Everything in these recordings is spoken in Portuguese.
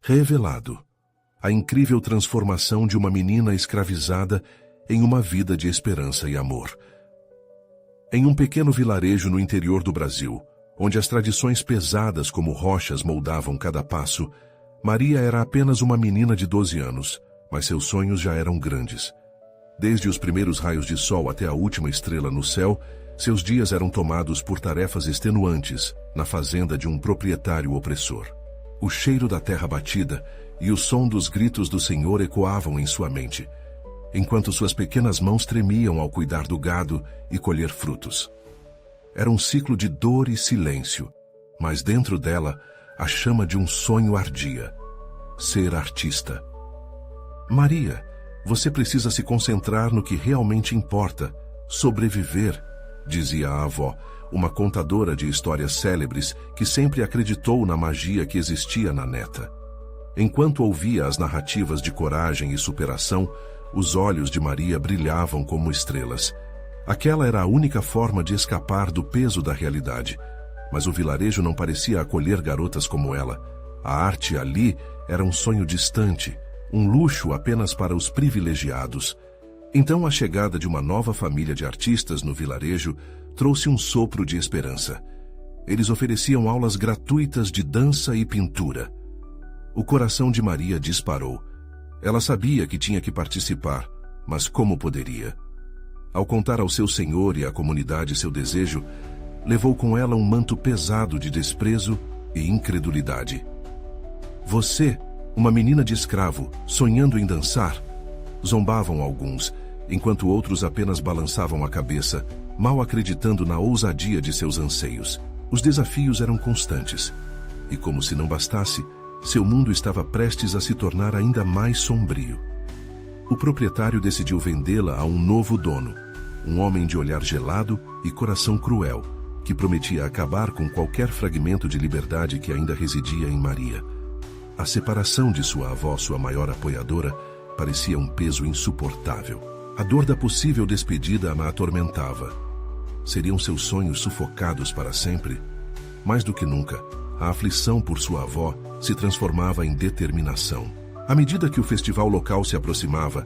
revelado a incrível transformação de uma menina escravizada em uma vida de esperança e amor. Em um pequeno vilarejo no interior do Brasil, onde as tradições pesadas como rochas moldavam cada passo, Maria era apenas uma menina de 12 anos, mas seus sonhos já eram grandes. Desde os primeiros raios de sol até a última estrela no céu, seus dias eram tomados por tarefas extenuantes na fazenda de um proprietário opressor. O cheiro da terra batida e o som dos gritos do Senhor ecoavam em sua mente, enquanto suas pequenas mãos tremiam ao cuidar do gado e colher frutos. Era um ciclo de dor e silêncio, mas dentro dela a chama de um sonho ardia: ser artista. Maria, você precisa se concentrar no que realmente importa, sobreviver, dizia a avó, uma contadora de histórias célebres que sempre acreditou na magia que existia na neta. Enquanto ouvia as narrativas de coragem e superação, os olhos de Maria brilhavam como estrelas. Aquela era a única forma de escapar do peso da realidade. Mas o vilarejo não parecia acolher garotas como ela. A arte ali era um sonho distante, um luxo apenas para os privilegiados. Então a chegada de uma nova família de artistas no vilarejo trouxe um sopro de esperança. Eles ofereciam aulas gratuitas de dança e pintura. O coração de Maria disparou. Ela sabia que tinha que participar, mas como poderia? Ao contar ao seu senhor e à comunidade seu desejo, levou com ela um manto pesado de desprezo e incredulidade. Você, uma menina de escravo, sonhando em dançar? Zombavam alguns, enquanto outros apenas balançavam a cabeça, mal acreditando na ousadia de seus anseios. Os desafios eram constantes, e como se não bastasse, seu mundo estava prestes a se tornar ainda mais sombrio. O proprietário decidiu vendê-la a um novo dono, um homem de olhar gelado e coração cruel, que prometia acabar com qualquer fragmento de liberdade que ainda residia em Maria. A separação de sua avó, sua maior apoiadora, parecia um peso insuportável. A dor da possível despedida a atormentava. Seriam seus sonhos sufocados para sempre? Mais do que nunca, a aflição por sua avó se transformava em determinação. À medida que o festival local se aproximava,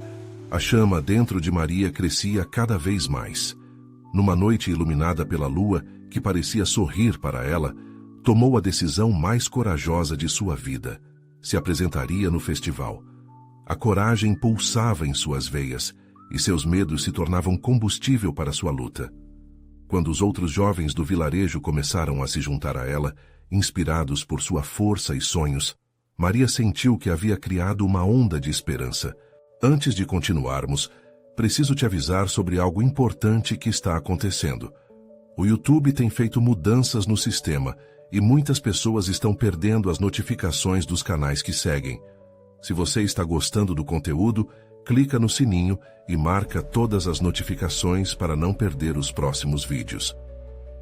a chama dentro de Maria crescia cada vez mais. Numa noite iluminada pela lua, que parecia sorrir para ela, tomou a decisão mais corajosa de sua vida. Se apresentaria no festival. A coragem pulsava em suas veias, e seus medos se tornavam combustível para sua luta. Quando os outros jovens do vilarejo começaram a se juntar a ela, inspirados por sua força e sonhos, Maria sentiu que havia criado uma onda de esperança. Antes de continuarmos, preciso te avisar sobre algo importante que está acontecendo. O YouTube tem feito mudanças no sistema e muitas pessoas estão perdendo as notificações dos canais que seguem. Se você está gostando do conteúdo, clica no sininho e marca todas as notificações para não perder os próximos vídeos.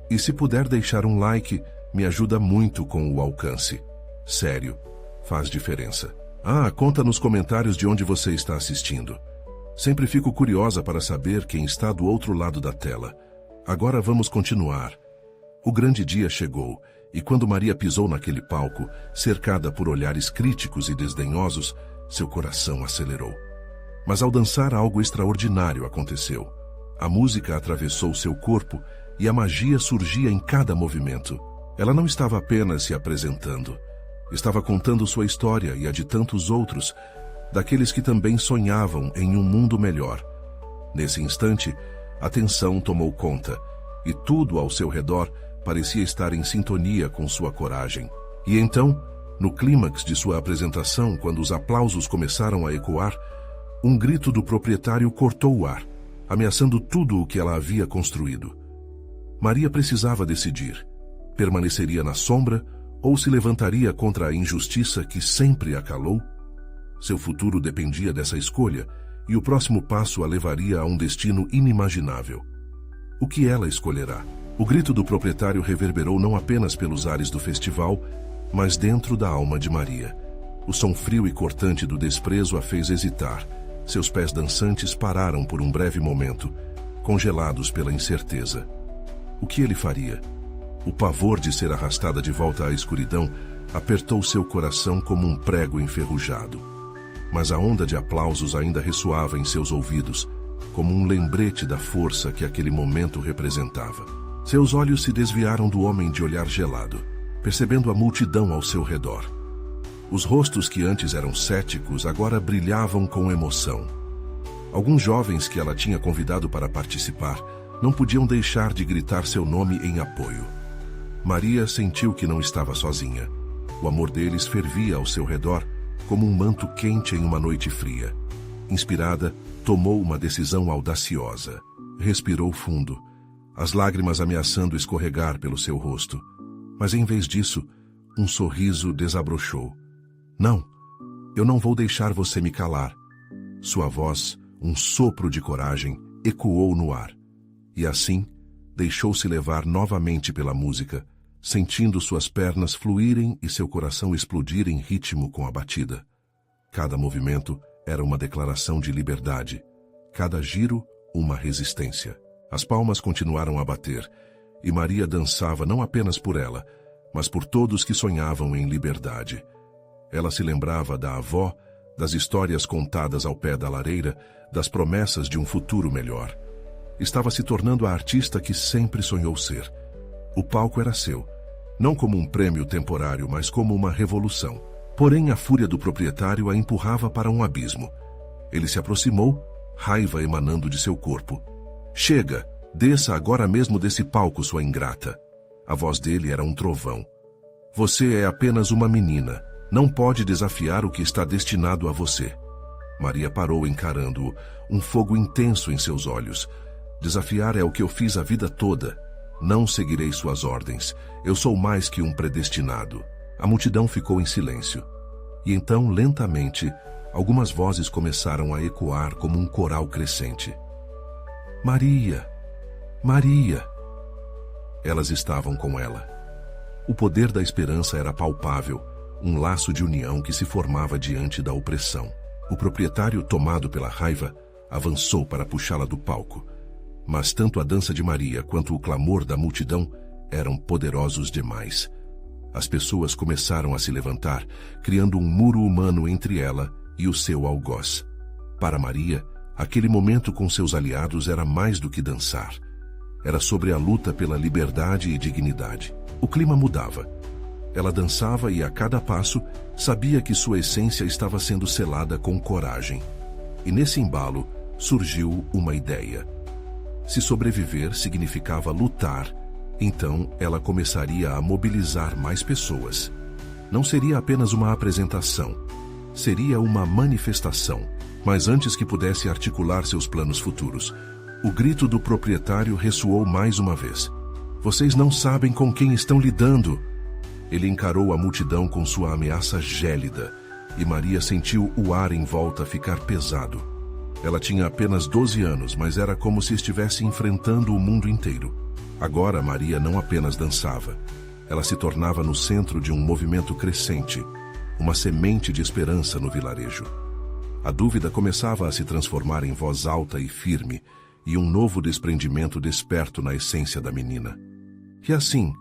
E se puder deixar um like, me ajuda muito com o alcance. Sério, faz diferença. Conta nos comentários de onde você está assistindo. Sempre fico curiosa para saber quem está do outro lado da tela. Agora vamos continuar. O grande dia chegou, e quando Maria pisou naquele palco, cercada por olhares críticos e desdenhosos, seu coração acelerou. Mas ao dançar, algo extraordinário aconteceu. A música atravessou seu corpo e a magia surgia em cada movimento. Ela não estava apenas se apresentando. Estava contando sua história e a de tantos outros, daqueles que também sonhavam em um mundo melhor. Nesse instante, a tensão tomou conta, e tudo ao seu redor parecia estar em sintonia com sua coragem. E então, no clímax de sua apresentação, quando os aplausos começaram a ecoar, um grito do proprietário cortou o ar, ameaçando tudo o que ela havia construído. Maria precisava decidir. Permaneceria na sombra ou se levantaria contra a injustiça que sempre a calou? Seu futuro dependia dessa escolha, e o próximo passo a levaria a um destino inimaginável. O que ela escolherá? O grito do proprietário reverberou não apenas pelos ares do festival, mas dentro da alma de Maria. O som frio e cortante do desprezo a fez hesitar. Seus pés dançantes pararam por um breve momento, congelados pela incerteza. O que ele faria? O pavor de ser arrastada de volta à escuridão apertou seu coração como um prego enferrujado. Mas a onda de aplausos ainda ressoava em seus ouvidos, como um lembrete da força que aquele momento representava. Seus olhos se desviaram do homem de olhar gelado, percebendo a multidão ao seu redor. Os rostos que antes eram céticos agora brilhavam com emoção. Alguns jovens que ela tinha convidado para participar não podiam deixar de gritar seu nome em apoio. Maria sentiu que não estava sozinha. O amor deles fervia ao seu redor como um manto quente em uma noite fria. Inspirada, tomou uma decisão audaciosa. Respirou fundo, as lágrimas ameaçando escorregar pelo seu rosto. Mas em vez disso, um sorriso desabrochou. Não, eu não vou deixar você me calar. Sua voz, um sopro de coragem, ecoou no ar. E assim, deixou-se levar novamente pela música, sentindo suas pernas fluírem e seu coração explodir em ritmo com a batida. Cada movimento era uma declaração de liberdade, cada giro uma resistência. As palmas continuaram a bater, e Maria dançava não apenas por ela, mas por todos que sonhavam em liberdade. Ela se lembrava da avó, das histórias contadas ao pé da lareira, das promessas de um futuro melhor. Estava se tornando a artista que sempre sonhou ser. O palco era seu, não como um prêmio temporário, mas como uma revolução. Porém, a fúria do proprietário a empurrava para um abismo. Ele se aproximou, raiva emanando de seu corpo. Chega, desça agora mesmo desse palco, sua ingrata. A voz dele era um trovão. Você é apenas uma menina, não pode desafiar o que está destinado a você. Maria parou encarando-o, um fogo intenso em seus olhos. Desafiar é o que eu fiz a vida toda. Não seguirei suas ordens. Eu sou mais que um predestinado. A multidão ficou em silêncio. E então, lentamente, algumas vozes começaram a ecoar como um coral crescente. Maria! Maria! Elas estavam com ela. O poder da esperança era palpável, um laço de união que se formava diante da opressão. O proprietário, tomado pela raiva, avançou para puxá-la do palco. Mas tanto a dança de Maria quanto o clamor da multidão eram poderosos demais. As pessoas começaram a se levantar, criando um muro humano entre ela e o seu algoz. Para Maria, aquele momento com seus aliados era mais do que dançar. Era sobre a luta pela liberdade e dignidade. O clima mudava. Ela dançava e, a cada passo, sabia que sua essência estava sendo selada com coragem. E nesse embalo surgiu uma ideia. Se sobreviver significava lutar, então ela começaria a mobilizar mais pessoas. Não seria apenas uma apresentação, seria uma manifestação. Mas antes que pudesse articular seus planos futuros, o grito do proprietário ressoou mais uma vez. Vocês não sabem com quem estão lidando. Ele encarou a multidão com sua ameaça gélida, e Maria sentiu o ar em volta ficar pesado. Ela tinha apenas 12 anos, mas era como se estivesse enfrentando o mundo inteiro. Agora Maria não apenas dançava. Ela se tornava no centro de um movimento crescente, uma semente de esperança no vilarejo. A dúvida começava a se transformar em voz alta e firme, e um novo desprendimento desperto na essência da menina. E assim,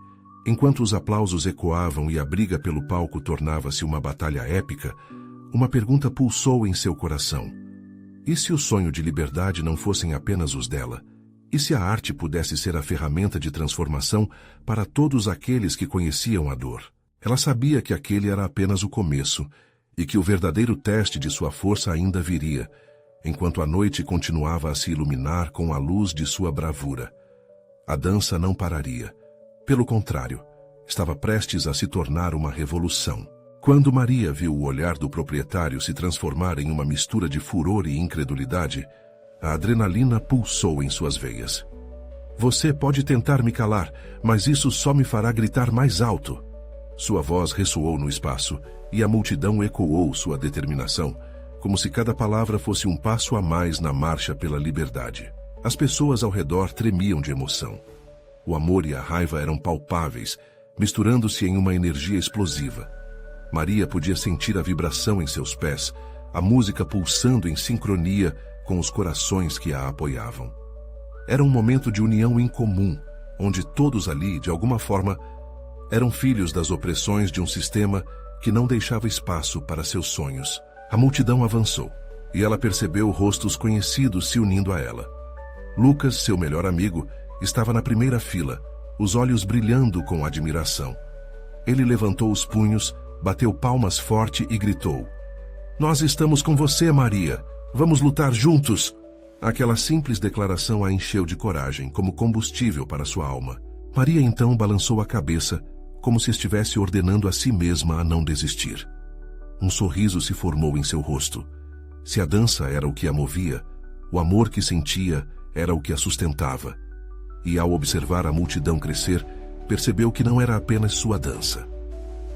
enquanto os aplausos ecoavam e a briga pelo palco tornava-se uma batalha épica, uma pergunta pulsou em seu coração. E se o sonho de liberdade não fossem apenas os dela? E se a arte pudesse ser a ferramenta de transformação para todos aqueles que conheciam a dor? Ela sabia que aquele era apenas o começo, e que o verdadeiro teste de sua força ainda viria, enquanto a noite continuava a se iluminar com a luz de sua bravura. A dança não pararia. Pelo contrário, estava prestes a se tornar uma revolução. Quando Maria viu o olhar do proprietário se transformar em uma mistura de furor e incredulidade, a adrenalina pulsou em suas veias. Você pode tentar me calar, mas isso só me fará gritar mais alto. Sua voz ressoou no espaço, e a multidão ecoou sua determinação, como se cada palavra fosse um passo a mais na marcha pela liberdade. As pessoas ao redor tremiam de emoção. O amor e a raiva eram palpáveis, misturando-se em uma energia explosiva. Maria podia sentir a vibração em seus pés, a música pulsando em sincronia com os corações que a apoiavam. Era um momento de união incomum, onde todos ali, de alguma forma, Eram filhos das opressões de um sistema que não deixava espaço para seus sonhos. A multidão avançou, e ela percebeu rostos conhecidos se unindo a ela. Lucas, seu melhor amigo, estava na primeira fila, os olhos brilhando com admiração. Ele levantou os punhos, bateu palmas forte e gritou: "Nós estamos com você, Maria! Vamos lutar juntos!" Aquela simples declaração a encheu de coragem, como combustível para sua alma. Maria então balançou a cabeça, como se estivesse ordenando a si mesma a não desistir. Um sorriso se formou em seu rosto. Se a dança era o que a movia, o amor que sentia era o que a sustentava. E ao observar a multidão crescer, percebeu que não era apenas sua dança.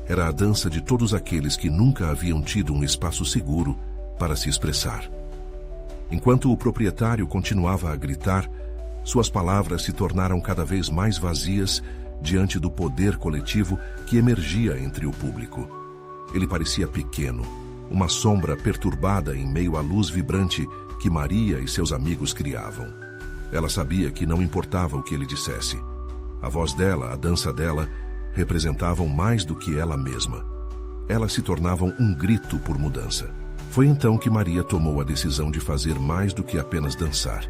Era a dança de todos aqueles que nunca haviam tido um espaço seguro para se expressar. Enquanto o proprietário continuava a gritar, suas palavras se tornaram cada vez mais vazias diante do poder coletivo que emergia entre o público. Ele parecia pequeno, uma sombra perturbada em meio à luz vibrante que Maria e seus amigos criavam. Ela sabia que não importava o que ele dissesse. A voz dela, a dança dela, representavam mais do que ela mesma. Elas se tornavam um grito por mudança. Foi então que Maria tomou a decisão de fazer mais do que apenas dançar.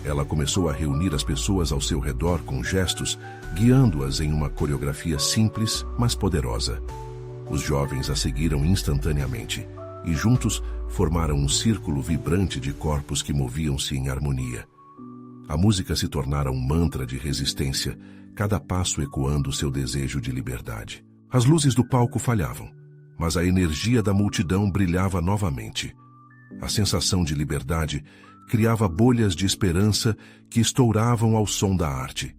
Ela começou a reunir as pessoas ao seu redor com gestos, guiando-as em uma coreografia simples, mas poderosa. Os jovens a seguiram instantaneamente, e juntos formaram um círculo vibrante de corpos que moviam-se em harmonia. A música se tornara um mantra de resistência, cada passo ecoando seu desejo de liberdade. As luzes do palco falhavam, mas a energia da multidão brilhava novamente. A sensação de liberdade criava bolhas de esperança que estouravam ao som da arte.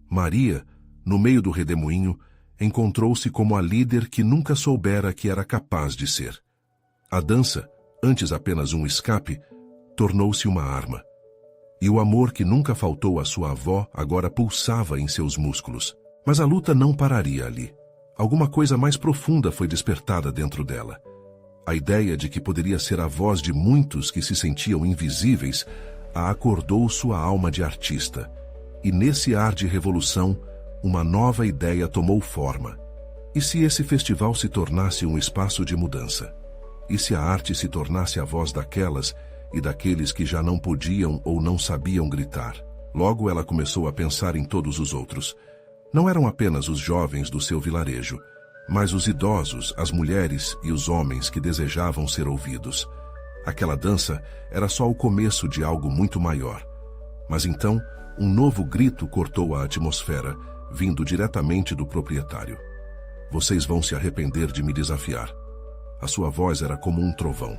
Maria, no meio do redemoinho, encontrou-se como a líder que nunca soubera que era capaz de ser. A dança, antes apenas um escape, tornou-se uma arma. E o amor que nunca faltou à sua avó agora pulsava em seus músculos. Mas a luta não pararia ali. Alguma coisa mais profunda foi despertada dentro dela. A ideia de que poderia ser a voz de muitos que se sentiam invisíveis a acordou sua alma de artista. E nesse ar de revolução, uma nova ideia tomou forma. E se esse festival se tornasse um espaço de mudança? E se a arte se tornasse a voz daquelas e daqueles que já não podiam ou não sabiam gritar? Logo ela começou a pensar em todos os outros. Não eram apenas os jovens do seu vilarejo, mas os idosos, as mulheres e os homens que desejavam ser ouvidos. Aquela dança era só o começo de algo muito maior. Mas então, um novo grito cortou a atmosfera, vindo diretamente do proprietário. "Vocês vão se arrepender de me desafiar." A sua voz era como um trovão.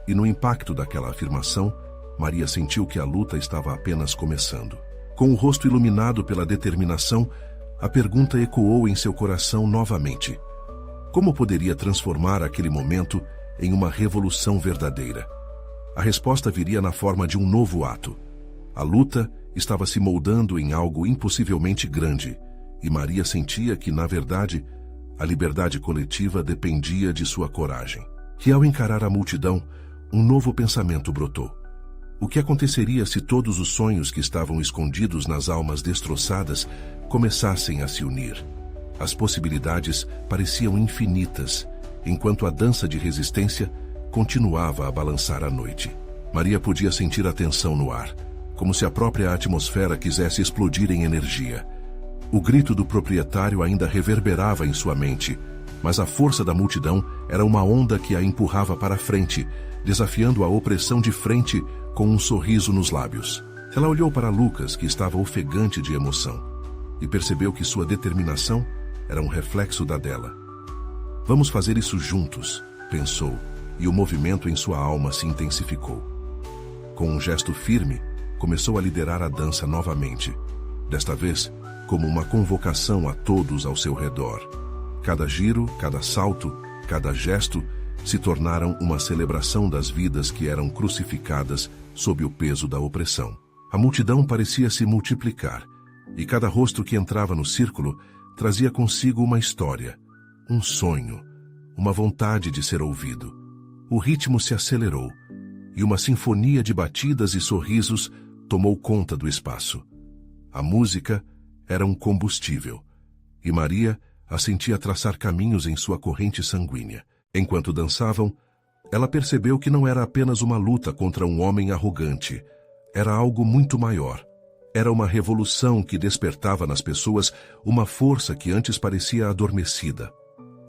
E no impacto daquela afirmação, Maria sentiu que a luta estava apenas começando. Com o rosto iluminado pela determinação, a pergunta ecoou em seu coração novamente. Como poderia transformar aquele momento em uma revolução verdadeira? A resposta viria na forma de um novo ato. A luta estava se moldando em algo impossivelmente grande, e Maria sentia que, na verdade, a liberdade coletiva dependia de sua coragem. E ao encarar a multidão, um novo pensamento brotou. O que aconteceria se todos os sonhos que estavam escondidos nas almas destroçadas começassem a se unir? As possibilidades pareciam infinitas, enquanto a dança de resistência continuava a balançar a noite. Maria podia sentir a tensão no ar, como se a própria atmosfera quisesse explodir em energia. O grito do proprietário ainda reverberava em sua mente, mas a força da multidão era uma onda que a empurrava para frente, desafiando a opressão de frente com um sorriso nos lábios. Ela olhou para Lucas, que estava ofegante de emoção, e percebeu que sua determinação era um reflexo da dela. "Vamos fazer isso juntos", pensou, e o movimento em sua alma se intensificou. Com um gesto firme, começou a liderar a dança novamente, desta vez como uma convocação a todos ao seu redor. Cada giro, cada salto, cada gesto se tornaram uma celebração das vidas que eram crucificadas sob o peso da opressão. A multidão parecia se multiplicar, e cada rosto que entrava no círculo trazia consigo uma história, um sonho, uma vontade de ser ouvido. O ritmo se acelerou, e uma sinfonia de batidas e sorrisos tomou conta do espaço. A música era um combustível, e Maria, a sentia traçar caminhos em sua corrente sanguínea. Enquanto dançavam, ela percebeu que não era apenas uma luta contra um homem arrogante. Era algo muito maior. Era uma revolução que despertava nas pessoas uma força que antes parecia adormecida.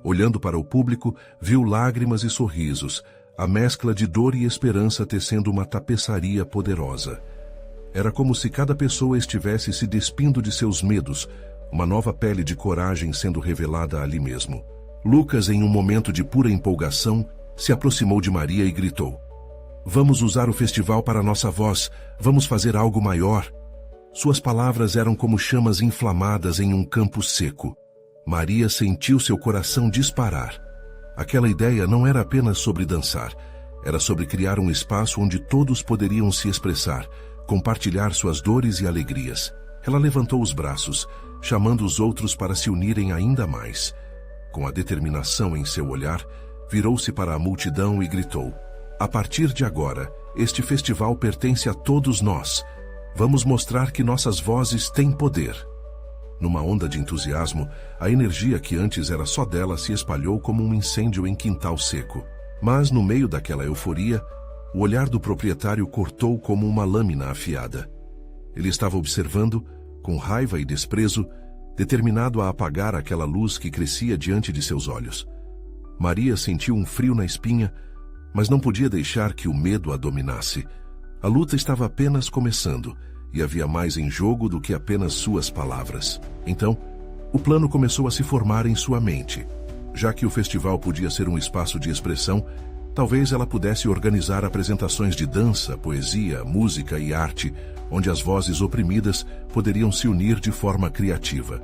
Olhando para o público, viu lágrimas e sorrisos, a mescla de dor e esperança tecendo uma tapeçaria poderosa. Era como se cada pessoa estivesse se despindo de seus medos, uma nova pele de coragem sendo revelada ali mesmo. Lucas, em um momento de pura empolgação, se aproximou de Maria e gritou: "Vamos usar o festival para nossa voz, vamos fazer algo maior." Suas palavras eram como chamas inflamadas em um campo seco. Maria sentiu seu coração disparar. Aquela ideia não era apenas sobre dançar, era sobre criar um espaço onde todos poderiam se expressar, compartilhar suas dores e alegrias. Ela levantou os braços, chamando os outros para se unirem ainda mais. Com a determinação em seu olhar, virou-se para a multidão e gritou: "A partir de agora, este festival pertence a todos nós. Vamos mostrar que nossas vozes têm poder." Numa onda de entusiasmo, a energia que antes era só dela se espalhou como um incêndio em quintal seco. Mas, no meio daquela euforia, o olhar do proprietário cortou como uma lâmina afiada. Ele estava observando, com raiva e desprezo, determinado a apagar aquela luz que crescia diante de seus olhos. Maria sentiu um frio na espinha, mas não podia deixar que o medo a dominasse. A luta estava apenas começando, e havia mais em jogo do que apenas suas palavras. Então, o plano começou a se formar em sua mente. Já que o festival podia ser um espaço de expressão, talvez ela pudesse organizar apresentações de dança, poesia, música e arte, onde as vozes oprimidas poderiam se unir de forma criativa.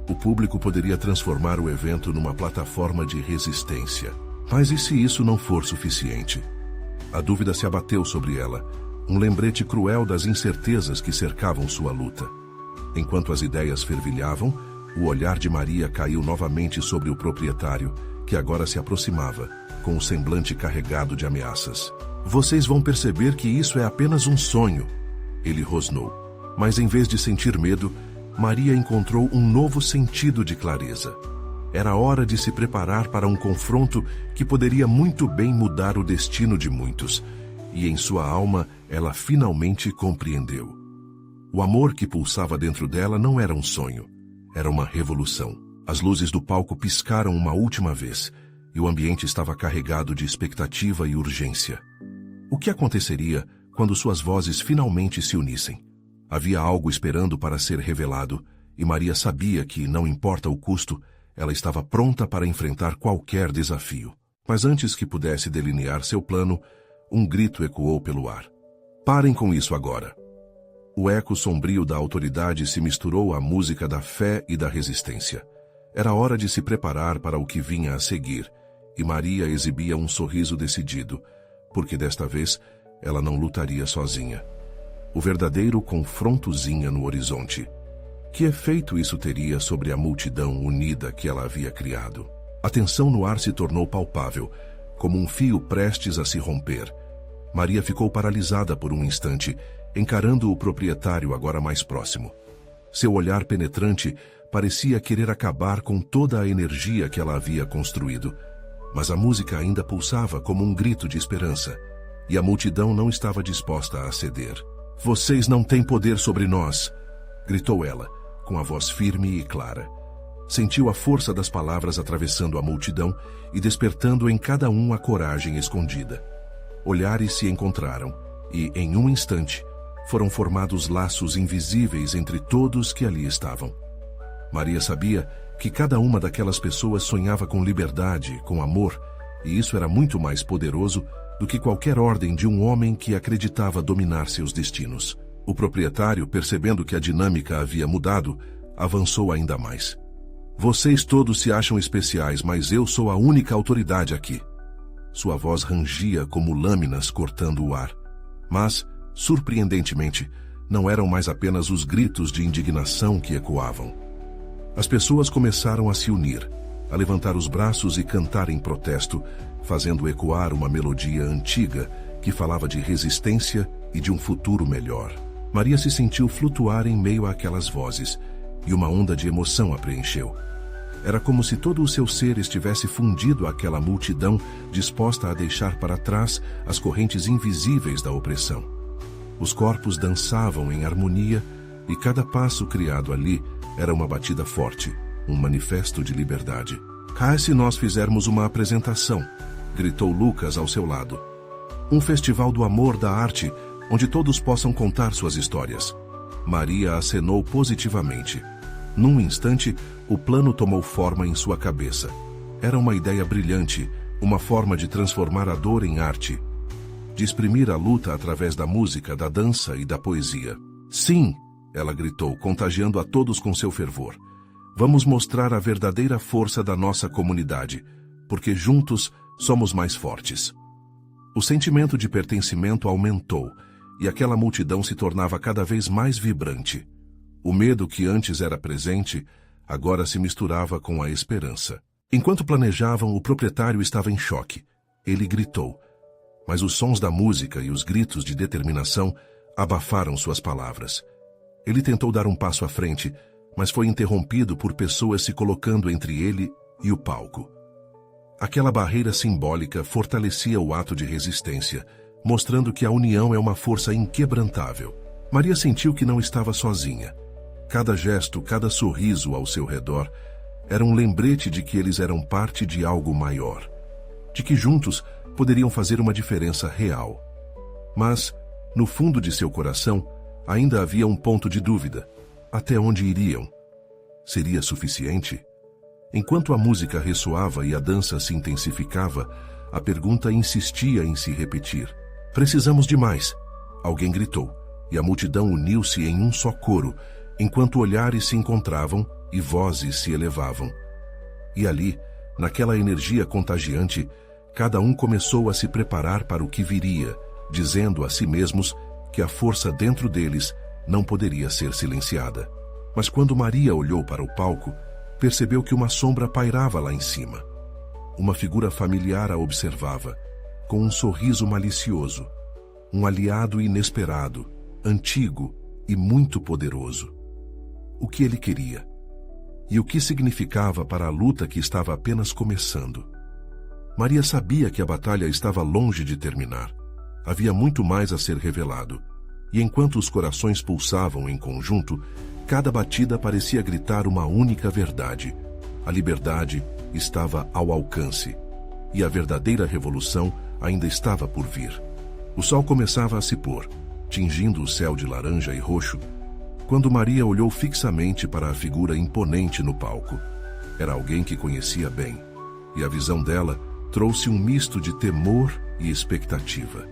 O público poderia transformar o evento numa plataforma de resistência. Mas e se isso não for suficiente? A dúvida se abateu sobre ela, um lembrete cruel das incertezas que cercavam sua luta. Enquanto as ideias fervilhavam, o olhar de Maria caiu novamente sobre o proprietário, que agora se aproximava, com o semblante carregado de ameaças. "Vocês vão perceber que isso é apenas um sonho", ele rosnou. Mas em vez de sentir medo, Maria encontrou um novo sentido de clareza. Era hora de se preparar para um confronto que poderia muito bem mudar o destino de muitos. E em sua alma, ela finalmente compreendeu. O amor que pulsava dentro dela não era um sonho, era uma revolução. As luzes do palco piscaram uma última vez, e o ambiente estava carregado de expectativa e urgência. O que aconteceria quando suas vozes finalmente se unissem? Havia algo esperando para ser revelado, e Maria sabia que, não importa o custo, ela estava pronta para enfrentar qualquer desafio. Mas antes que pudesse delinear seu plano, um grito ecoou pelo ar: "Parem com isso agora!" O eco sombrio da autoridade se misturou à música da fé e da resistência. Era hora de se preparar para o que vinha a seguir, e Maria exibia um sorriso decidido, porque desta vez ela não lutaria sozinha. O verdadeiro confrontozinha no horizonte. Que efeito isso teria sobre a multidão unida que ela havia criado? A tensão no ar se tornou palpável, como um fio prestes a se romper. Maria ficou paralisada por um instante, encarando o proprietário agora mais próximo. Seu olhar penetrante parecia querer acabar com toda a energia que ela havia construído. Mas a música ainda pulsava como um grito de esperança, e a multidão não estava disposta a ceder. "Vocês não têm poder sobre nós!" gritou ela, com a voz firme e clara. Sentiu a força das palavras atravessando a multidão e despertando em cada um a coragem escondida. Olhares se encontraram e, em um instante, foram formados laços invisíveis entre todos que ali estavam. Maria sabia que cada uma daquelas pessoas sonhava com liberdade, com amor, e isso era muito mais poderoso do que qualquer ordem de um homem que acreditava dominar seus destinos. O proprietário, percebendo que a dinâmica havia mudado, avançou ainda mais. "Vocês todos se acham especiais, mas eu sou a única autoridade aqui." Sua voz rangia como lâminas cortando o ar. Mas, surpreendentemente, não eram mais apenas os gritos de indignação que ecoavam. As pessoas começaram a se unir, a levantar os braços e cantar em protesto, fazendo ecoar uma melodia antiga que falava de resistência e de um futuro melhor. Maria se sentiu flutuar em meio àquelas vozes, e uma onda de emoção a preencheu. Era como se todo o seu ser estivesse fundido àquela multidão disposta a deixar para trás as correntes invisíveis da opressão. Os corpos dançavam em harmonia e cada passo criado ali era uma batida forte, um manifesto de liberdade. "Ah, se nós fizermos uma apresentação", gritou Lucas ao seu lado. "Um festival do amor, da arte, onde todos possam contar suas histórias." Maria acenou positivamente. Num instante, o plano tomou forma em sua cabeça. Era uma ideia brilhante, uma forma de transformar a dor em arte, de exprimir a luta através da música, da dança e da poesia. "Sim", ela gritou, contagiando a todos com seu fervor. "Vamos mostrar a verdadeira força da nossa comunidade, porque juntos somos mais fortes." O sentimento de pertencimento aumentou, e aquela multidão se tornava cada vez mais vibrante. O medo que antes era presente, agora se misturava com a esperança. Enquanto planejavam, o proprietário estava em choque. Ele gritou, mas os sons da música e os gritos de determinação abafaram suas palavras. Ele tentou dar um passo à frente, mas foi interrompido por pessoas se colocando entre ele e o palco. Aquela barreira simbólica fortalecia o ato de resistência, mostrando que a união é uma força inquebrantável. Maria sentiu que não estava sozinha. Cada gesto, cada sorriso ao seu redor era um lembrete de que eles eram parte de algo maior, de que juntos poderiam fazer uma diferença real. Mas, no fundo de seu coração, ainda havia um ponto de dúvida. Até onde iriam? Seria suficiente? Enquanto a música ressoava e a dança se intensificava, a pergunta insistia em se repetir. "Precisamos de mais", alguém gritou, e a multidão uniu-se em um só coro, enquanto olhares se encontravam e vozes se elevavam. E ali, naquela energia contagiante, cada um começou a se preparar para o que viria, dizendo a si mesmos que a força dentro deles não poderia ser silenciada. Mas quando Maria olhou para o palco, percebeu que uma sombra pairava lá em cima. Uma figura familiar a observava, com um sorriso malicioso, um aliado inesperado, antigo e muito poderoso. O que ele queria? E o que significava para a luta que estava apenas começando? Maria sabia que a batalha estava longe de terminar. Havia muito mais a ser revelado. E enquanto os corações pulsavam em conjunto, cada batida parecia gritar uma única verdade. A liberdade estava ao alcance. E a verdadeira revolução ainda estava por vir. O sol começava a se pôr, tingindo o céu de laranja e roxo, quando Maria olhou fixamente para a figura imponente no palco. Era alguém que conhecia bem, e a visão dela trouxe um misto de temor e expectativa.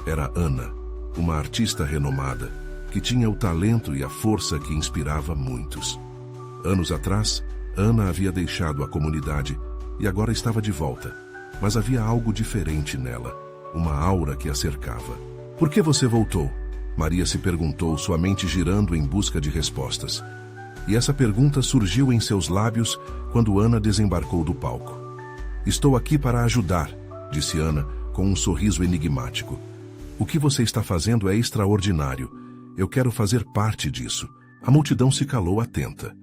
Era Ana, uma artista renomada, que tinha o talento e a força que inspirava muitos. Anos atrás, Ana havia deixado a comunidade e agora estava de volta, mas havia algo diferente nela, uma aura que a cercava. "Por que você voltou?" Maria se perguntou, sua mente girando em busca de respostas. E essa pergunta surgiu em seus lábios quando Ana desembarcou do palco. "Estou aqui para ajudar", disse Ana, com um sorriso enigmático. "O que você está fazendo é extraordinário. Eu quero fazer parte disso." A multidão se calou atenta.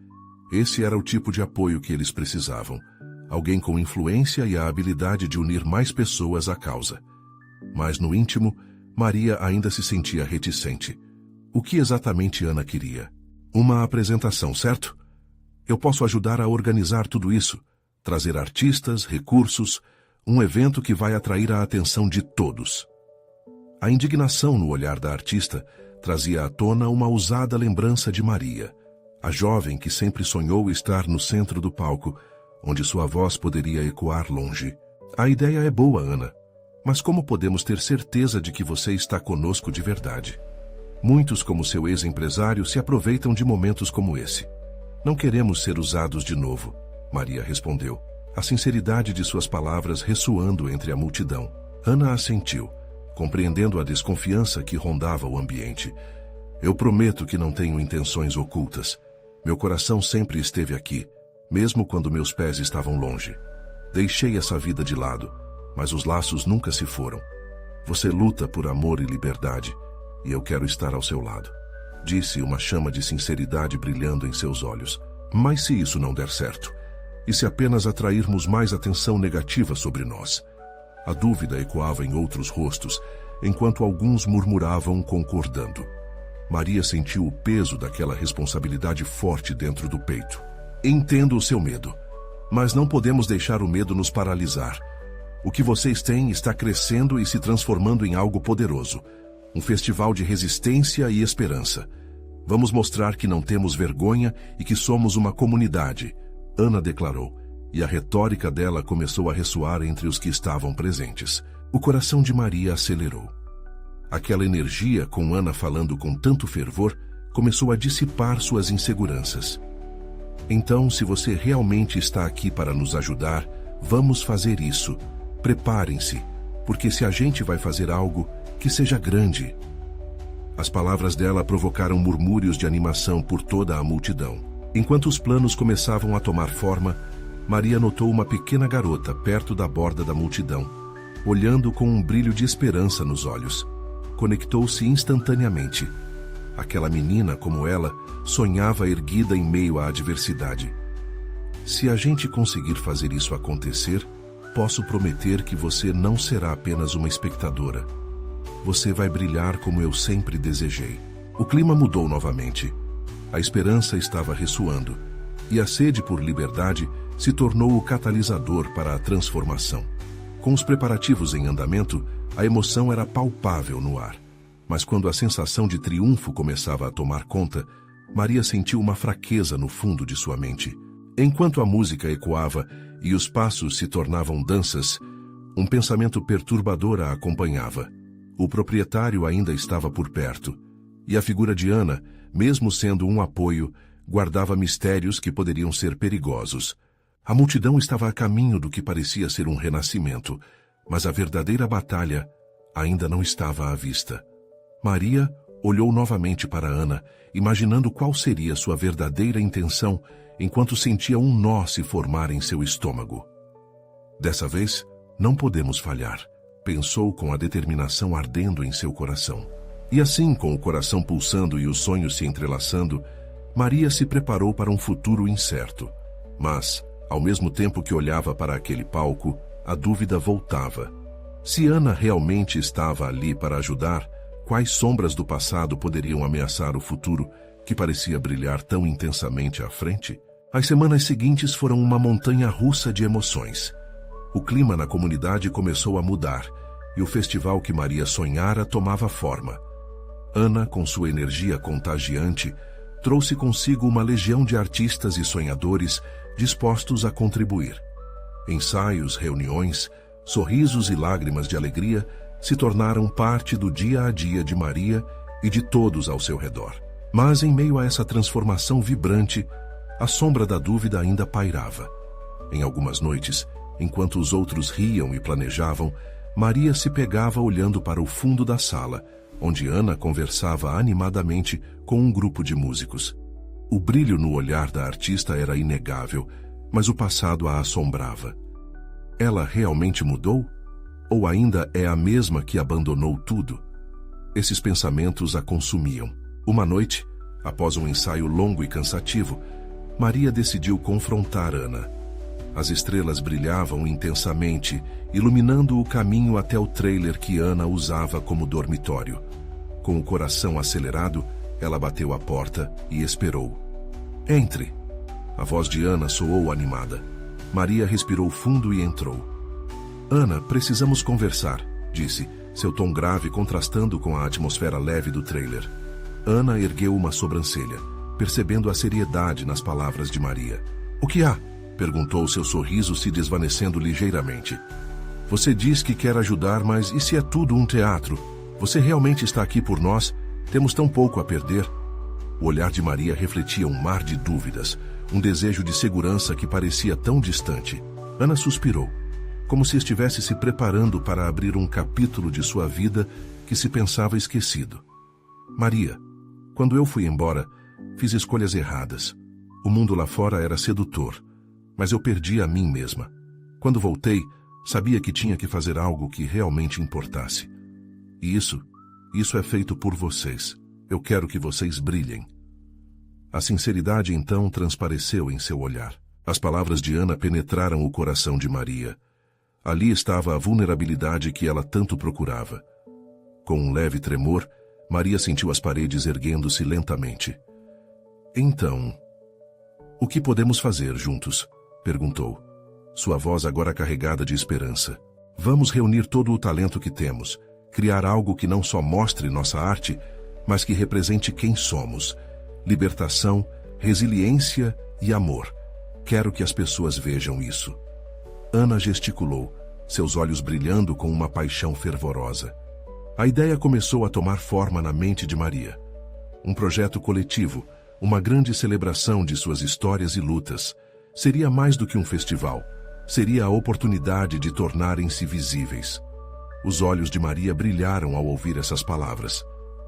Esse era o tipo de apoio que eles precisavam. Alguém com influência e a habilidade de unir mais pessoas à causa. Mas no íntimo, Maria ainda se sentia reticente. O que exatamente Ana queria? Uma apresentação, certo? Eu posso ajudar a organizar tudo isso, trazer artistas, recursos, um evento que vai atrair a atenção de todos. A indignação no olhar da artista trazia à tona uma ousada lembrança de Maria, a jovem que sempre sonhou estar no centro do palco, onde sua voz poderia ecoar longe. "A ideia é boa, Ana. Mas como podemos ter certeza de que você está conosco de verdade? Muitos, como seu ex-empresário, se aproveitam de momentos como esse. Não queremos ser usados de novo", Maria respondeu, a sinceridade de suas palavras ressoando entre a multidão. Ana assentiu, compreendendo a desconfiança que rondava o ambiente. "Eu prometo que não tenho intenções ocultas. Meu coração sempre esteve aqui, mesmo quando meus pés estavam longe. Deixei essa vida de lado, mas os laços nunca se foram. Você luta por amor e liberdade, e eu quero estar ao seu lado", disse, uma chama de sinceridade brilhando em seus olhos. "Mas se isso não der certo?" E se apenas atrairmos mais atenção negativa sobre nós? A dúvida ecoava em outros rostos, enquanto alguns murmuravam concordando. Maria sentiu o peso daquela responsabilidade forte dentro do peito. Entendo o seu medo, mas não podemos deixar o medo nos paralisar. O que vocês têm está crescendo e se transformando em algo poderoso. Um festival de resistência e esperança. Vamos mostrar que não temos vergonha e que somos uma comunidade, Ana declarou, e a retórica dela começou a ressoar entre os que estavam presentes. O coração de Maria acelerou. Aquela energia, com Ana falando com tanto fervor, começou a dissipar suas inseguranças. Então, se você realmente está aqui para nos ajudar, vamos fazer isso. Preparem-se, porque se a gente vai fazer algo, que seja grande. As palavras dela provocaram murmúrios de animação por toda a multidão. Enquanto os planos começavam a tomar forma, Maria notou uma pequena garota perto da borda da multidão, olhando com um brilho de esperança nos olhos. Conectou-se instantaneamente. Aquela menina, como ela, sonhava erguida em meio à adversidade. Se a gente conseguir fazer isso acontecer, posso prometer que você não será apenas uma espectadora. Você vai brilhar como eu sempre desejei. O clima mudou novamente. A esperança estava ressoando, e a sede por liberdade se tornou o catalisador para a transformação. Com os preparativos em andamento, a emoção era palpável no ar. Mas quando a sensação de triunfo começava a tomar conta, Maria sentiu uma fraqueza no fundo de sua mente. Enquanto a música ecoava e os passos se tornavam danças, um pensamento perturbador a acompanhava. O proprietário ainda estava por perto, e a figura de Ana, mesmo sendo um apoio, guardava mistérios que poderiam ser perigosos. A multidão estava a caminho do que parecia ser um renascimento, mas a verdadeira batalha ainda não estava à vista. Maria olhou novamente para Ana, imaginando qual seria sua verdadeira intenção, enquanto sentia um nó se formar em seu estômago. Dessa vez, não podemos falhar, pensou com a determinação ardendo em seu coração. E assim, com o coração pulsando e os sonhos se entrelaçando, Maria se preparou para um futuro incerto. Mas, ao mesmo tempo que olhava para aquele palco, a dúvida voltava. Se Ana realmente estava ali para ajudar, quais sombras do passado poderiam ameaçar o futuro que parecia brilhar tão intensamente à frente? As semanas seguintes foram uma montanha-russa de emoções. O clima na comunidade começou a mudar, e o festival que Maria sonhara tomava forma. Ana, com sua energia contagiante, trouxe consigo uma legião de artistas e sonhadores dispostos a contribuir. Ensaios, reuniões, sorrisos e lágrimas de alegria se tornaram parte do dia a dia de Maria e de todos ao seu redor. Mas, em meio a essa transformação vibrante, a sombra da dúvida ainda pairava. Em algumas noites, enquanto os outros riam e planejavam, Maria se pegava olhando para o fundo da sala, onde Ana conversava animadamente com um grupo de músicos. O brilho no olhar da artista era inegável, mas o passado a assombrava. Ela realmente mudou? Ou ainda é a mesma que abandonou tudo? Esses pensamentos a consumiam. Uma noite, após um ensaio longo e cansativo, Maria decidiu confrontar Ana. As estrelas brilhavam intensamente, iluminando o caminho até o trailer que Ana usava como dormitório. Com o coração acelerado, ela bateu à porta e esperou. Entre! A voz de Ana soou animada. Maria respirou fundo e entrou. Ana, precisamos conversar, disse, seu tom grave contrastando com a atmosfera leve do trailer. Ana ergueu uma sobrancelha, percebendo a seriedade nas palavras de Maria. O que há? Perguntou, seu sorriso se desvanecendo ligeiramente. Você diz que quer ajudar, mas e se é tudo um teatro? Você realmente está aqui por nós? Temos tão pouco a perder. O olhar de Maria refletia um mar de dúvidas, um desejo de segurança que parecia tão distante. Ana suspirou, como se estivesse se preparando para abrir um capítulo de sua vida que se pensava esquecido. Maria, quando eu fui embora, fiz escolhas erradas. O mundo lá fora era sedutor, mas eu perdi a mim mesma. Quando voltei, sabia que tinha que fazer algo que realmente importasse. E isso é feito por vocês. Eu quero que vocês brilhem. A sinceridade então transpareceu em seu olhar. As palavras de Ana penetraram o coração de Maria. Ali estava a vulnerabilidade que ela tanto procurava. Com um leve tremor, Maria sentiu as paredes erguendo-se lentamente. Então, o que podemos fazer juntos? Perguntou, sua voz agora carregada de esperança. Vamos reunir todo o talento que temos, criar algo que não só mostre nossa arte, mas que represente quem somos. Libertação, resiliência e amor. Quero que as pessoas vejam isso. Ana gesticulou, seus olhos brilhando com uma paixão fervorosa. A ideia começou a tomar forma na mente de Maria. Um projeto coletivo, uma grande celebração de suas histórias e lutas. Seria mais do que um festival. Seria a oportunidade de tornarem-se visíveis. Os olhos de Maria brilharam ao ouvir essas palavras.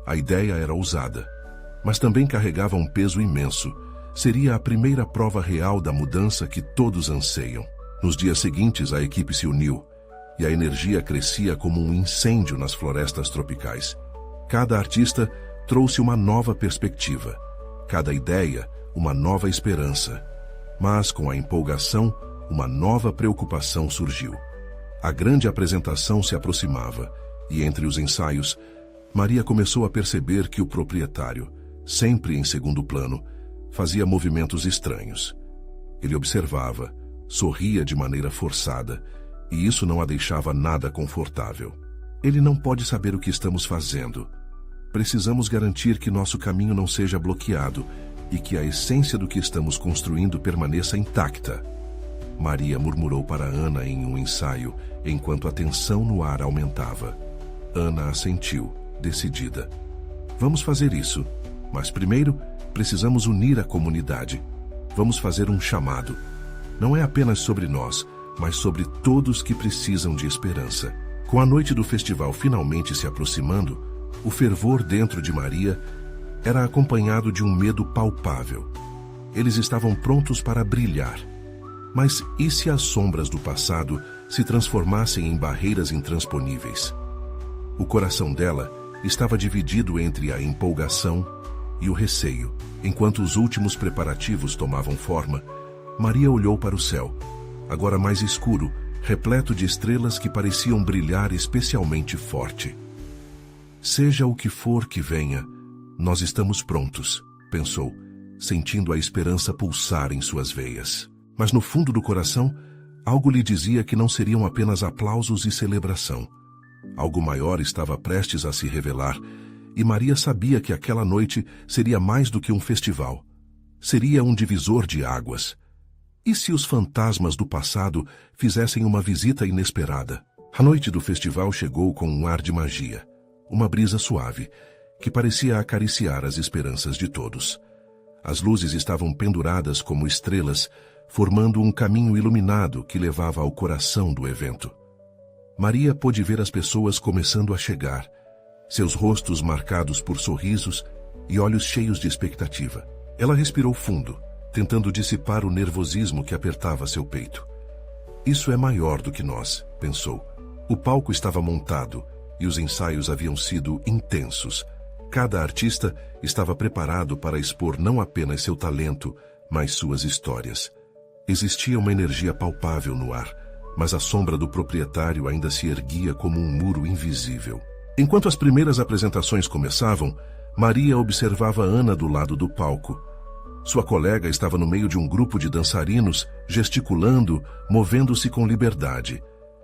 A ideia era ousada, mas também carregava um peso imenso. Seria a primeira prova real da mudança que todos anseiam. Nos dias seguintes, a equipe se uniu, e a energia crescia como um incêndio nas florestas tropicais. Cada artista trouxe uma nova perspectiva, cada ideia, uma nova esperança. Mas, com a empolgação, uma nova preocupação surgiu. A grande apresentação se aproximava, e entre os ensaios, Maria começou a perceber que o proprietário, sempre em segundo plano, fazia movimentos estranhos. Ele observava, sorria de maneira forçada, e isso não a deixava nada confortável. Ele não pode saber o que estamos fazendo. Precisamos garantir que nosso caminho não seja bloqueado e que a essência do que estamos construindo permaneça intacta. Maria murmurou para Ana em um ensaio, enquanto a tensão no ar aumentava. Ana assentiu, decidida. Vamos fazer isso, mas primeiro precisamos unir a comunidade. Vamos fazer um chamado. Não é apenas sobre nós, mas sobre todos que precisam de esperança. Com a noite do festival finalmente se aproximando, o fervor dentro de Maria era acompanhado de um medo palpável. Eles estavam prontos para brilhar. Mas e se as sombras do passado se transformassem em barreiras intransponíveis? O coração dela estava dividido entre a empolgação e o receio. Enquanto os últimos preparativos tomavam forma, Maria olhou para o céu, agora mais escuro, repleto de estrelas que pareciam brilhar especialmente forte. Seja o que for que venha, nós estamos prontos, pensou, sentindo a esperança pulsar em suas veias. Mas no fundo do coração, algo lhe dizia que não seriam apenas aplausos e celebração. Algo maior estava prestes a se revelar, e Maria sabia que aquela noite seria mais do que um festival. Seria um divisor de águas. E se os fantasmas do passado fizessem uma visita inesperada? A noite do festival chegou com um ar de magia, uma brisa suave, que parecia acariciar as esperanças de todos. As luzes estavam penduradas como estrelas, formando um caminho iluminado que levava ao coração do evento. Maria pôde ver as pessoas começando a chegar, seus rostos marcados por sorrisos e olhos cheios de expectativa. Ela respirou fundo, tentando dissipar o nervosismo que apertava seu peito. Isso é maior do que nós, pensou. O palco estava montado e os ensaios haviam sido intensos. Cada artista estava preparado para expor não apenas seu talento, mas suas histórias. Existia uma energia palpável no ar, mas a sombra do proprietário ainda se erguia como um muro invisível. Enquanto as primeiras apresentações começavam, Maria observava Ana do lado do palco. Sua colega estava no meio de um grupo de dançarinos, gesticulando, movendo-se com liberdade.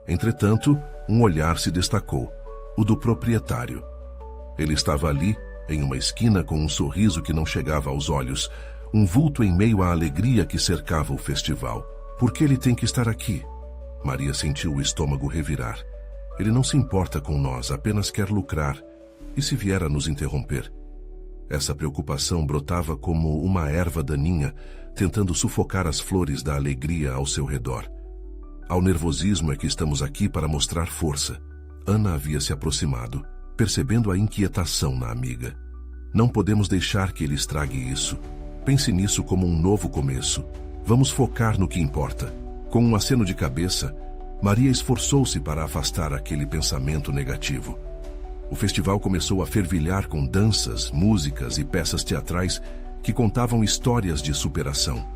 Entretanto, um olhar se destacou, o do proprietário. Ele estava ali, em uma esquina com um sorriso que não chegava aos olhos, um vulto em meio à alegria que cercava o festival. Por que ele tem que estar aqui? Maria sentiu o estômago revirar. Ele não se importa com nós, apenas quer lucrar. E se vier a nos interromper? Essa preocupação brotava como uma erva daninha, tentando sufocar as flores da alegria ao seu redor. Ao nervosismo é que estamos aqui para mostrar força. Ana havia se aproximado, percebendo a inquietação na amiga. Não podemos deixar que ele estrague isso. Pense nisso como um novo começo. Vamos focar no que importa. Com um aceno de cabeça, Maria esforçou-se para afastar aquele pensamento negativo. O festival começou a fervilhar com danças, músicas e peças teatrais que contavam histórias de superação.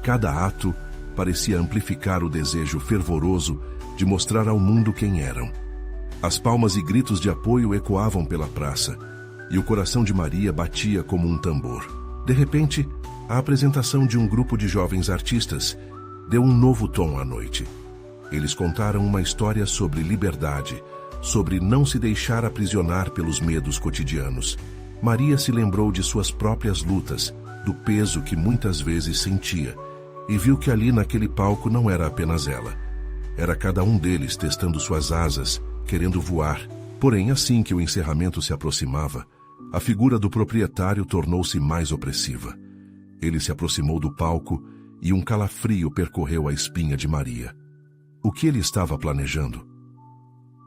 Cada ato parecia amplificar o desejo fervoroso de mostrar ao mundo quem eram. As palmas e gritos de apoio ecoavam pela praça, e o coração de Maria batia como um tambor. De repente, a apresentação de um grupo de jovens artistas deu um novo tom à noite. Eles contaram uma história sobre liberdade, sobre não se deixar aprisionar pelos medos cotidianos. Maria se lembrou de suas próprias lutas, do peso que muitas vezes sentia, e viu que ali naquele palco não era apenas ela. Era cada um deles testando suas asas, querendo voar. Porém, assim que o encerramento se aproximava, a figura do proprietário tornou-se mais opressiva. Ele se aproximou do palco e um calafrio percorreu a espinha de Maria. O que ele estava planejando?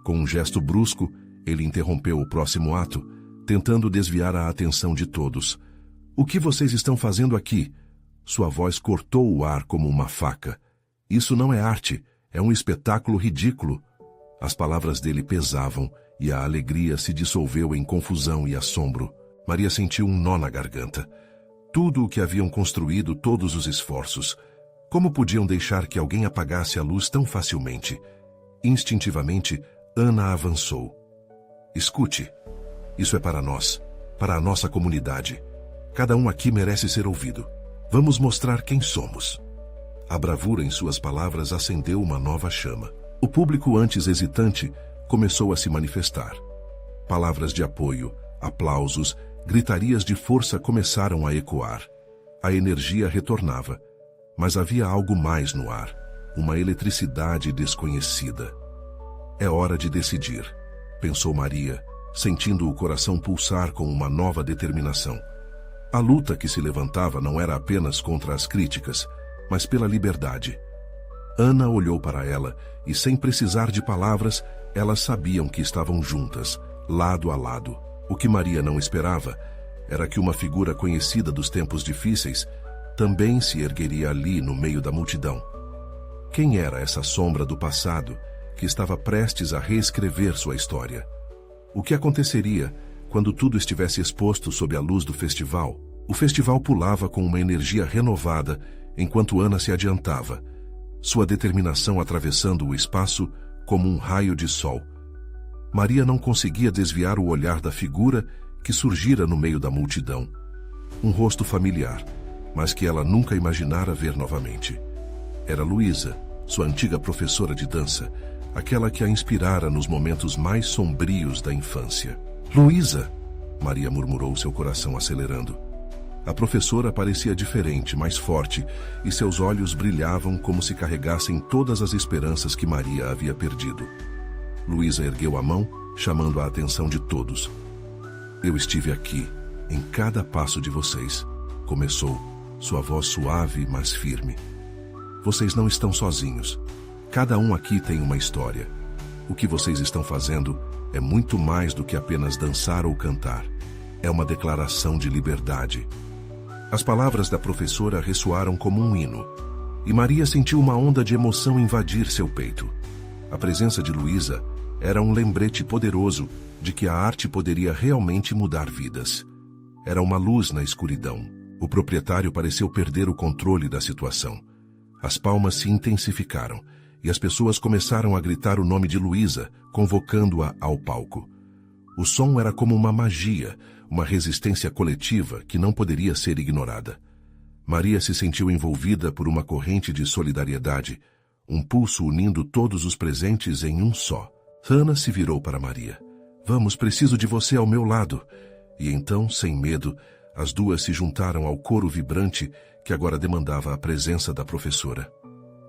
Com um gesto brusco, ele interrompeu o próximo ato, tentando desviar a atenção de todos. "O que vocês estão fazendo aqui?" Sua voz cortou o ar como uma faca. "Isso não é arte, é um espetáculo ridículo." As palavras dele pesavam e a alegria se dissolveu em confusão e assombro. Maria sentiu um nó na garganta. Tudo o que haviam construído, todos os esforços. Como podiam deixar que alguém apagasse a luz tão facilmente? Instintivamente, Ana avançou. "Escute. Isso é para nós, para a nossa comunidade. Cada um aqui merece ser ouvido. Vamos mostrar quem somos." A bravura em suas palavras acendeu uma nova chama. O público, antes hesitante, começou a se manifestar. Palavras de apoio, aplausos, gritarias de força começaram a ecoar. A energia retornava, mas havia algo mais no ar, uma eletricidade desconhecida. "É hora de decidir", pensou Maria, sentindo o coração pulsar com uma nova determinação. A luta que se levantava não era apenas contra as críticas, mas pela liberdade. Ana olhou para ela e, sem precisar de palavras, elas sabiam que estavam juntas, lado a lado. O que Maria não esperava era que uma figura conhecida dos tempos difíceis também se ergueria ali no meio da multidão. Quem era essa sombra do passado que estava prestes a reescrever sua história? O que aconteceria quando tudo estivesse exposto sob a luz do festival? O festival pulava com uma energia renovada enquanto Ana se adiantava, sua determinação atravessando o espaço como um raio de sol. Maria não conseguia desviar o olhar da figura que surgira no meio da multidão. Um rosto familiar, mas que ela nunca imaginara ver novamente. Era Luísa, sua antiga professora de dança, aquela que a inspirara nos momentos mais sombrios da infância. "Luísa!" Maria murmurou, seu coração acelerando. A professora parecia diferente, mais forte, e seus olhos brilhavam como se carregassem todas as esperanças que Maria havia perdido. Luísa ergueu a mão, chamando a atenção de todos. "Eu estive aqui, em cada passo de vocês", começou, sua voz suave, mas firme. "Vocês não estão sozinhos. Cada um aqui tem uma história. O que vocês estão fazendo é muito mais do que apenas dançar ou cantar. É uma declaração de liberdade." As palavras da professora ressoaram como um hino, e Maria sentiu uma onda de emoção invadir seu peito. A presença de Luísa era um lembrete poderoso de que a arte poderia realmente mudar vidas. Era uma luz na escuridão. O proprietário pareceu perder o controle da situação. As palmas se intensificaram, e as pessoas começaram a gritar o nome de Luísa, convocando-a ao palco. O som era como uma magia, uma resistência coletiva que não poderia ser ignorada. Maria se sentiu envolvida por uma corrente de solidariedade, um pulso unindo todos os presentes em um só. Ana se virou para Maria. "Vamos, preciso de você ao meu lado." E então, sem medo, as duas se juntaram ao coro vibrante que agora demandava a presença da professora.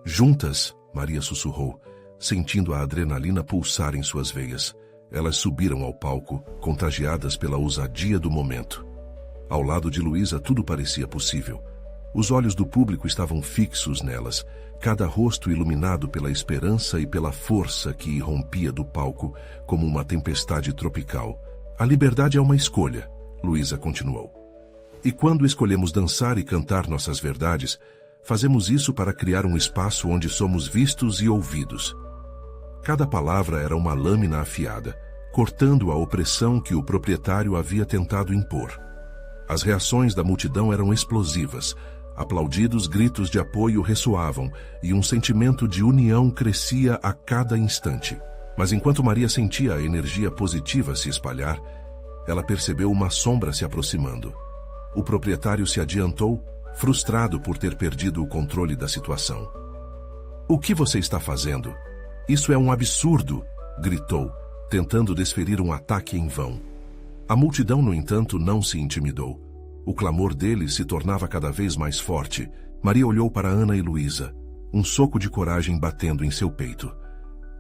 "Juntas," Maria sussurrou, sentindo a adrenalina pulsar em suas veias. Elas subiram ao palco, contagiadas pela ousadia do momento. Ao lado de Luísa tudo parecia possível. Os olhos do público estavam fixos nelas, cada rosto iluminado pela esperança e pela força que irrompia do palco como uma tempestade tropical. "A liberdade é uma escolha," Luísa continuou. "E quando escolhemos dançar e cantar nossas verdades, fazemos isso para criar um espaço onde somos vistos e ouvidos." Cada palavra era uma lâmina afiada, cortando a opressão que o proprietário havia tentado impor. As reações da multidão eram explosivas, Aplaudidos, gritos de apoio ressoavam e um sentimento de união crescia a cada instante. Mas enquanto Maria sentia a energia positiva se espalhar, ela percebeu uma sombra se aproximando. O proprietário se adiantou, frustrado por ter perdido o controle da situação. "O que você está fazendo? Isso é um absurdo!" gritou, tentando desferir um ataque em vão. A multidão, no entanto, não se intimidou. O clamor deles se tornava cada vez mais forte. Maria olhou para Ana e Luísa, um soco de coragem batendo em seu peito.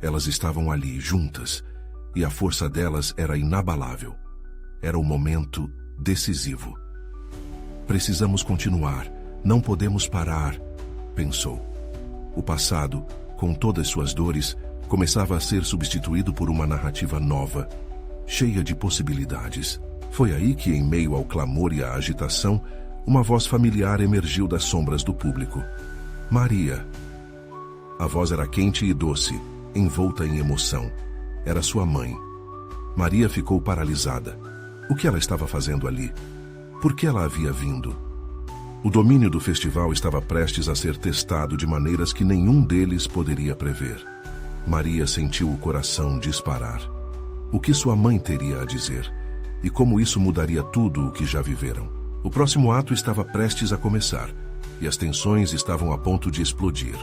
Elas estavam ali, juntas, e a força delas era inabalável. Era o momento decisivo. "Precisamos continuar, não podemos parar", pensou. O passado, com todas suas dores, começava a ser substituído por uma narrativa nova, cheia de possibilidades. Foi aí que, em meio ao clamor e à agitação, uma voz familiar emergiu das sombras do público. "Maria." A voz era quente e doce, envolta em emoção. Era sua mãe. Maria ficou paralisada. O que ela estava fazendo ali? Por que ela havia vindo? O domínio do festival estava prestes a ser testado de maneiras que nenhum deles poderia prever. Maria sentiu o coração disparar. O que sua mãe teria a dizer? E como isso mudaria tudo o que já viveram? O próximo ato estava prestes a começar, e as tensões estavam a ponto de explodir.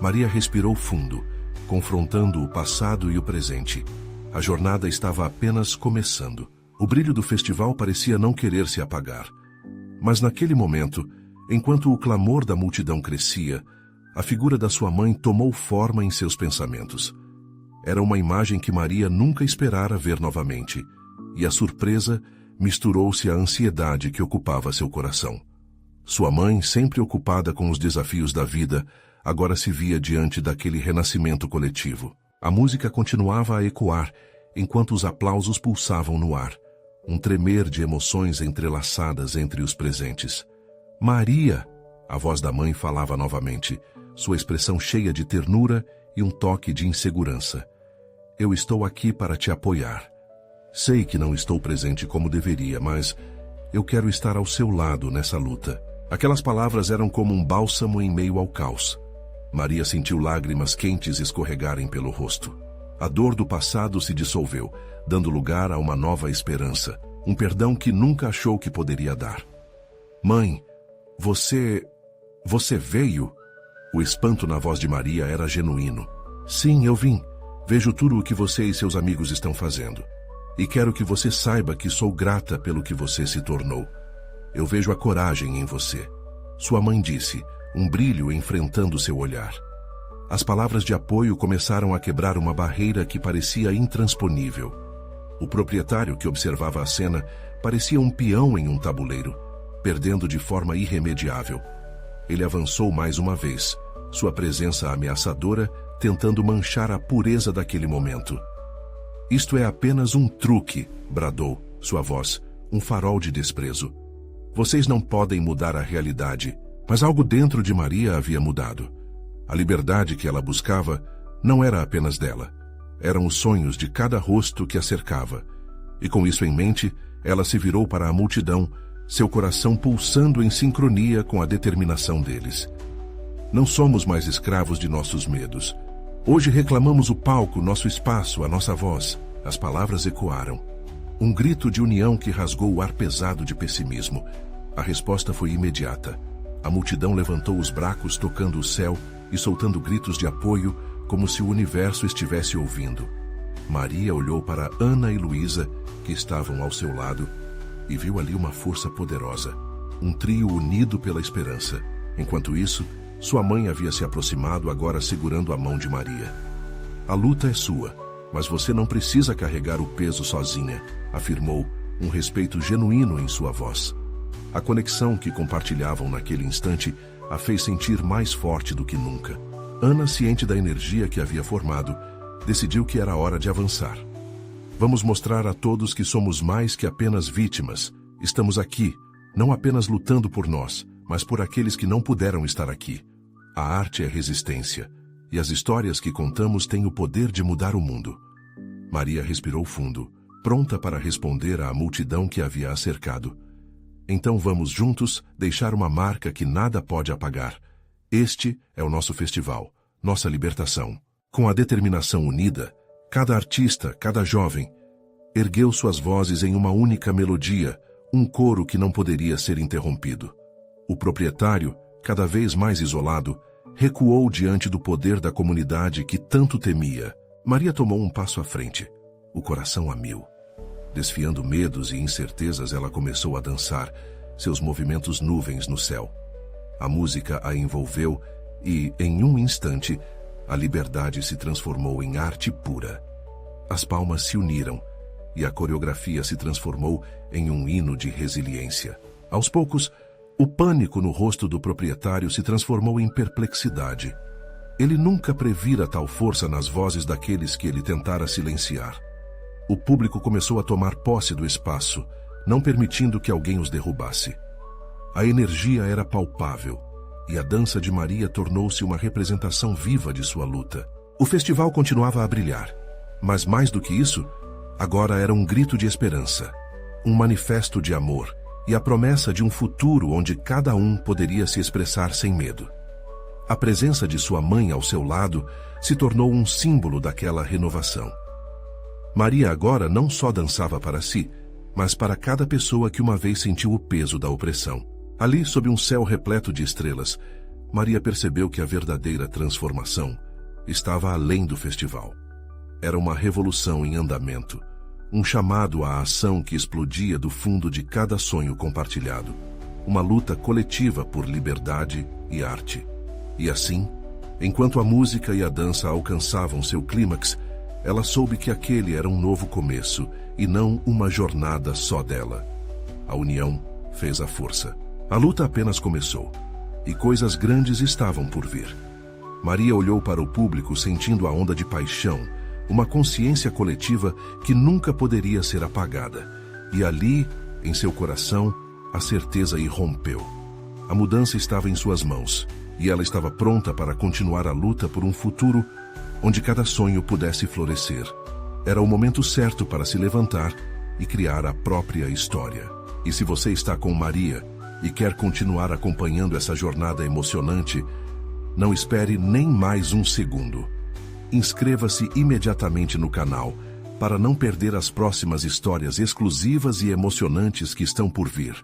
Maria respirou fundo, confrontando o passado e o presente. A jornada estava apenas começando. O brilho do festival parecia não querer se apagar. Mas naquele momento, enquanto o clamor da multidão crescia, a figura da sua mãe tomou forma em seus pensamentos. Era uma imagem que Maria nunca esperara ver novamente, e a surpresa misturou-se à ansiedade que ocupava seu coração. Sua mãe, sempre ocupada com os desafios da vida, agora se via diante daquele renascimento coletivo. A música continuava a ecoar, enquanto os aplausos pulsavam no ar, um tremer de emoções entrelaçadas entre os presentes. "Maria!" A voz da mãe falava novamente, sua expressão cheia de ternura e um toque de insegurança. "Eu estou aqui para te apoiar. Sei que não estou presente como deveria, mas eu quero estar ao seu lado nessa luta." Aquelas palavras eram como um bálsamo em meio ao caos. Maria sentiu lágrimas quentes escorregarem pelo rosto. A dor do passado se dissolveu, dando lugar a uma nova esperança, um perdão que nunca achou que poderia dar. "Mãe, você veio?" O espanto na voz de Maria era genuíno. "Sim, eu vim. Vejo tudo o que você e seus amigos estão fazendo. E quero que você saiba que sou grata pelo que você se tornou. Eu vejo a coragem em você." Sua mãe disse, um brilho enfrentando seu olhar. As palavras de apoio começaram a quebrar uma barreira que parecia intransponível. O proprietário que observava a cena parecia um peão em um tabuleiro, perdendo de forma irremediável. Ele avançou mais uma vez, sua presença ameaçadora tentando manchar a pureza daquele momento. "Isto é apenas um truque", bradou, sua voz, um farol de desprezo. "Vocês não podem mudar a realidade." Mas algo dentro de Maria havia mudado. A liberdade que ela buscava não era apenas dela. Eram os sonhos de cada rosto que a cercava. E com isso em mente, ela se virou para a multidão, seu coração pulsando em sincronia com a determinação deles. "Não somos mais escravos de nossos medos. Hoje reclamamos o palco, nosso espaço, a nossa voz." As palavras ecoaram. Um grito de união que rasgou o ar pesado de pessimismo. A resposta foi imediata. A multidão levantou os braços tocando o céu e soltando gritos de apoio, como se o universo estivesse ouvindo. Maria olhou para Ana e Luísa, que estavam ao seu lado, e viu ali uma força poderosa, um trio unido pela esperança. Enquanto isso, sua mãe havia se aproximado, agora segurando a mão de Maria. "A luta é sua, mas você não precisa carregar o peso sozinha", afirmou, um respeito genuíno em sua voz. A conexão que compartilhavam naquele instante a fez sentir mais forte do que nunca. Ana, ciente da energia que havia formado, decidiu que era hora de avançar. "Vamos mostrar a todos que somos mais que apenas vítimas. Estamos aqui, não apenas lutando por nós, mas por aqueles que não puderam estar aqui. A arte é resistência, e as histórias que contamos têm o poder de mudar o mundo." Maria respirou fundo, pronta para responder à multidão que havia a cercado. Então vamos juntos deixar uma marca que nada pode apagar. Este é o nosso festival, nossa libertação. Com a determinação unida, cada artista, cada jovem, ergueu suas vozes em uma única melodia, um coro que não poderia ser interrompido. O proprietário, cada vez mais isolado, recuou diante do poder da comunidade que tanto temia. Maria tomou um passo à frente, o coração a mil. Desfiando medos e incertezas, ela começou a dançar, seus movimentos nuvens no céu. A música a envolveu e, em um instante, a liberdade se transformou em arte pura. As palmas se uniram e a coreografia se transformou em um hino de resiliência. Aos poucos, o pânico no rosto do proprietário se transformou em perplexidade. Ele nunca previra tal força nas vozes daqueles que ele tentara silenciar. O público começou a tomar posse do espaço, não permitindo que alguém os derrubasse. A energia era palpável, e a dança de Maria tornou-se uma representação viva de sua luta. O festival continuava a brilhar, mas mais do que isso, agora era um grito de esperança, um manifesto de amor e a promessa de um futuro onde cada um poderia se expressar sem medo. A presença de sua mãe ao seu lado se tornou um símbolo daquela renovação. Maria agora não só dançava para si, mas para cada pessoa que uma vez sentiu o peso da opressão. Ali, sob um céu repleto de estrelas, Maria percebeu que a verdadeira transformação estava além do festival. Era uma revolução em andamento, um chamado à ação que explodia do fundo de cada sonho compartilhado, uma luta coletiva por liberdade e arte. E assim, enquanto a música e a dança alcançavam seu clímax, ela soube que aquele era um novo começo e não uma jornada só dela. A união fez a força. A luta apenas começou, e coisas grandes estavam por vir. Maria olhou para o público sentindo a onda de paixão, uma consciência coletiva que nunca poderia ser apagada. E ali, em seu coração, a certeza irrompeu. A mudança estava em suas mãos, e ela estava pronta para continuar a luta por um futuro onde cada sonho pudesse florescer. Era o momento certo para se levantar e criar a própria história. E se você está com Maria e quer continuar acompanhando essa jornada emocionante, não espere nem mais um segundo. Inscreva-se imediatamente no canal para não perder as próximas histórias exclusivas e emocionantes que estão por vir.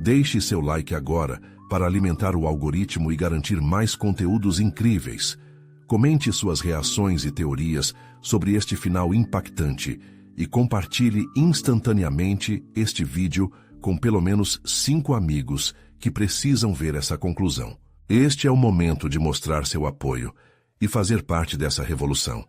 Deixe seu like agora para alimentar o algoritmo e garantir mais conteúdos incríveis. Comente suas reações e teorias sobre este final impactante e compartilhe instantaneamente este vídeo com pelo menos 5 amigos que precisam ver essa conclusão. Este é o momento de mostrar seu apoio e fazer parte dessa revolução.